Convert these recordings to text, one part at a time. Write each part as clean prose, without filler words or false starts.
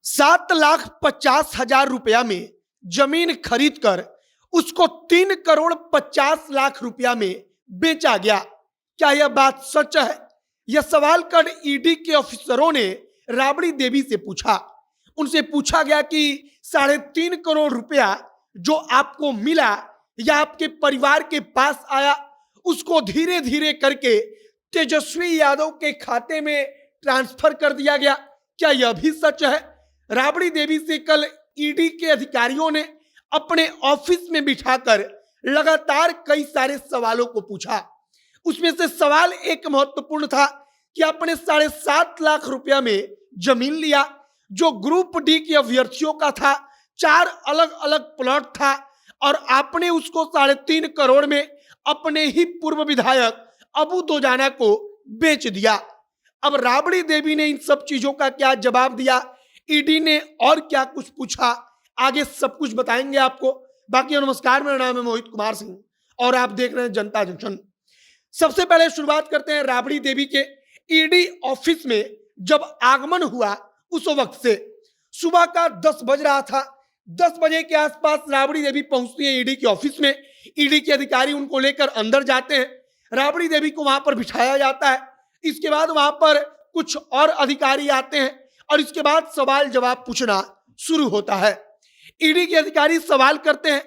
7,50,000 में जमीन खरीद कर उसको 3,50,00,000 में बेचा गया। क्या यह बात सच है? यह सवाल कर ईडी के ऑफिसरों ने राबड़ी देवी से पूछा। उनसे पूछा गया कि 3.5 करोड़ रुपया जो आपको मिला या आपके परिवार के पास आया, उसको धीरे धीरे करके तेजस्वी यादव के खाते में ट्रांसफर कर दिया गया। क्या यह भी सच है? राबड़ी देवी से कल ईडी के अधिकारियों ने अपने ऑफिस में बिठाकर लगातार कई सारे सवालों को पूछा। उसमें से सवाल एक महत्वपूर्ण था कि आपने 7.5 लाख रुपया में जमीन लिया जो ग्रुप डी के अभ्यर्थियों का था। 4 अलग अलग प्लॉट था और आपने उसको 3.5 करोड़ में अपने ही पूर्व विधायक अबू दोजाना को बेच दिया। अब राबड़ी देवी ने इन सब चीजों का क्या जवाब दिया, ईडी ने और क्या कुछ पूछा, आगे सब कुछ बताएंगे आपको। बाकी नमस्कार, मेरा नाम है मोहित कुमार सिंह और आप देख रहे हैं जनता जंक्शन। सबसे पहले शुरुआत करते हैं राबड़ी देवी के ईडी ऑफिस में जब आगमन हुआ उस वक्त से। सुबह का 10 बज रहा था। 10 बजे के आसपास राबड़ी देवी पहुंचती है ईडी के ऑफिस में। ईडी के अधिकारी उनको लेकर अंदर जाते हैं। राबड़ी देवी को वहां पर बिठाया जाता है। इसके बाद वहां पर कुछ और अधिकारी आते हैं और इसके बाद सवाल जवाब पूछना शुरू होता है। ईडी के अधिकारी सवाल करते हैं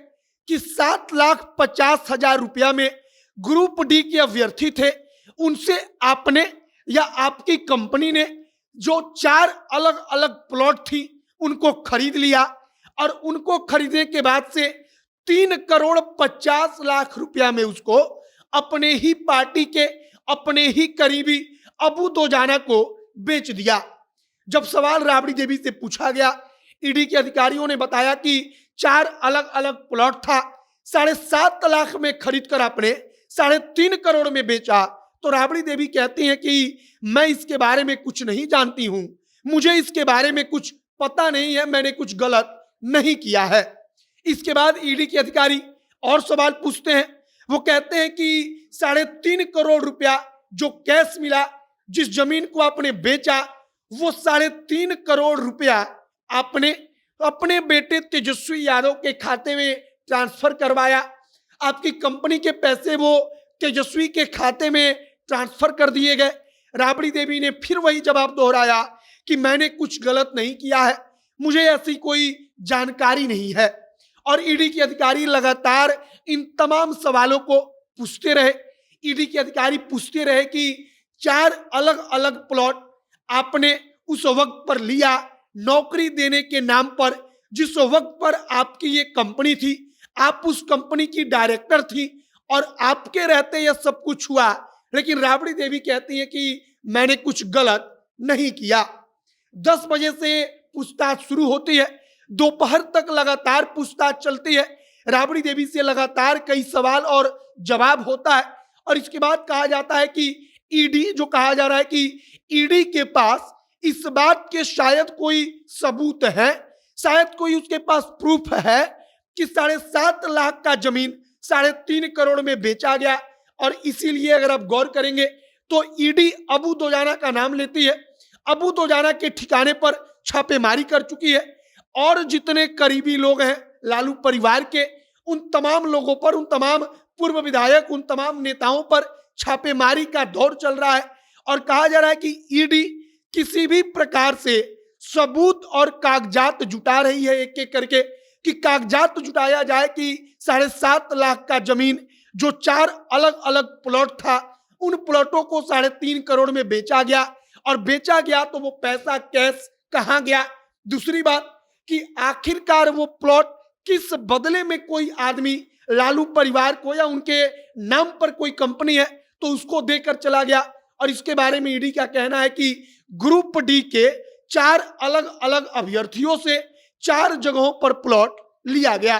कि 7,50,000 रुपया में ग्रुप डी के अभ्यर्थी थे, उनसे आपने या आपकी कंपनी ने जो 4 अलग अलग प्लॉट थी उनको खरीद लिया और उनको खरीदने के बाद से 3,50,00,000 रुपया में उसको अपने ही पार्टी के अपने ही करीबी अबू दोजाना को बेच दिया। जब सवाल राबड़ी देवी से पूछा गया, ईडी के अधिकारियों ने बताया कि 4 अलग अलग प्लॉट था, 7.5 लाख में खरीद कर आपने 3.5 करोड़ में बेचा। तो राबड़ी देवी कहती हैं कि मैं इसके बारे में कुछ नहीं जानती हूं, मुझे इसके बारे में कुछ पता नहीं है, मैंने कुछ गलत नहीं किया है। इसके बाद ईडी के अधिकारी और सवाल पूछते हैं। वो कहते हैं कि 3.5 करोड़ रुपया जो कैश मिला, जिस जमीन को आपने बेचा, वो 3.5 करोड़ रुपया आपने अपने बेटे तेजस्वी यादव के खाते में ट्रांसफर करवाया। आपकी कंपनी के पैसे वो तेजस्वी के खाते में ट्रांसफर कर दिए गए। राबड़ी देवी ने फिर वही जवाब दोहराया कि मैंने कुछ गलत नहीं किया है, मुझे ऐसी कोई जानकारी नहीं है। और ईडी के अधिकारी लगातार इन तमाम सवालों को पूछते रहे। ईडी के अधिकारी पूछते रहे कि 4 अलग अलग प्लॉट आपने उस वक्त पर लिया नौकरी देने के नाम पर, जिस वक्त पर आपकी ये कंपनी थी, आप उस कंपनी की डायरेक्टर थी और आपके रहते यह सब कुछ हुआ। लेकिन राबड़ी देवी कहती है कि मैंने कुछ गलत नहीं किया। 10 बजे से पूछताछ शुरू होती है, दोपहर तक लगातार पूछताछ चलती है। राबड़ी देवी से लगातार कई सवाल और जवाब होता है और इसके बाद कहा जाता है कि ईडी, जो कहा जा रहा है कि ईडी के पास इस बात के शायद कोई सबूत है, शायद कोई उसके पास प्रूफ है कि 7.5 लाख का जमीन 3.5 करोड़ में बेचा गया। और इसीलिए अगर आप गौर करेंगे तो ईडी अबू दोजाना का नाम लेती है। अबू दोजाना के ठिकाने पर छापेमारी कर चुकी है और जितने करीबी लोग हैं लालू परिवार के, उन तमाम लोगों पर, उन तमाम पूर्व विधायक, उन तमाम नेताओं पर छापेमारी का दौर चल रहा है। और कहा जा रहा है कि ईडी किसी भी प्रकार से सबूत और कागजात जुटा रही है, एक एक करके, कि कागजात जुटाया जाए कि 7.5 लाख का जमीन जो 4 अलग अलग प्लॉट था, उन प्लॉटों को 3.5 करोड़ में बेचा गया। और बेचा गया तो वो पैसा कैश कहां गया। दूसरी बात कि आखिरकार वो प्लॉट किस बदले में कोई आदमी लालू परिवार को या उनके नाम पर कोई कंपनी है तो उसको देकर चला गया। और इसके बारे में ईडी का कहना है कि ग्रुप डी के 4 अलग अलग अभ्यर्थियों से 4 जगहों पर प्लॉट लिया गया।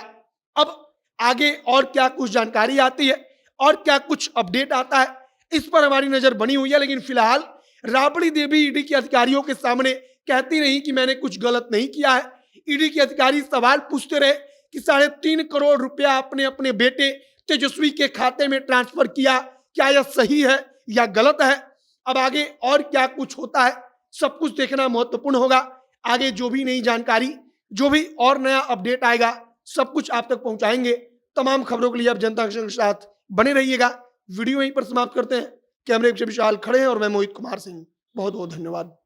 अब आगे और क्या कुछ जानकारी आती है और क्या कुछ अपडेट आता है, इस पर हमारी नजर बनी हुई है। लेकिन फिलहाल राबड़ी देवी ईडी के अधिकारियों के सामने कहती रही कि मैंने कुछ गलत नहीं किया है। ईडी के अधिकारी सवाल पूछते रहे कि 3.5 करोड़ रुपया आपने अपने बेटे तेजस्वी के खाते में ट्रांसफर किया, क्या यह सही है या गलत है। अब आगे और क्या कुछ होता है सब कुछ देखना महत्वपूर्ण होगा। आगे जो भी नई जानकारी, जो भी और नया अपडेट आएगा, सब कुछ आप तक पहुंचाएंगे। तमाम खबरों के लिए आप जनता के साथ बने रहिएगा। वीडियो यहीं पर समाप्त करते हैं। कैमरे से विशाल खड़े हैं और मैं मोहित कुमार सिंह। बहुत बहुत धन्यवाद।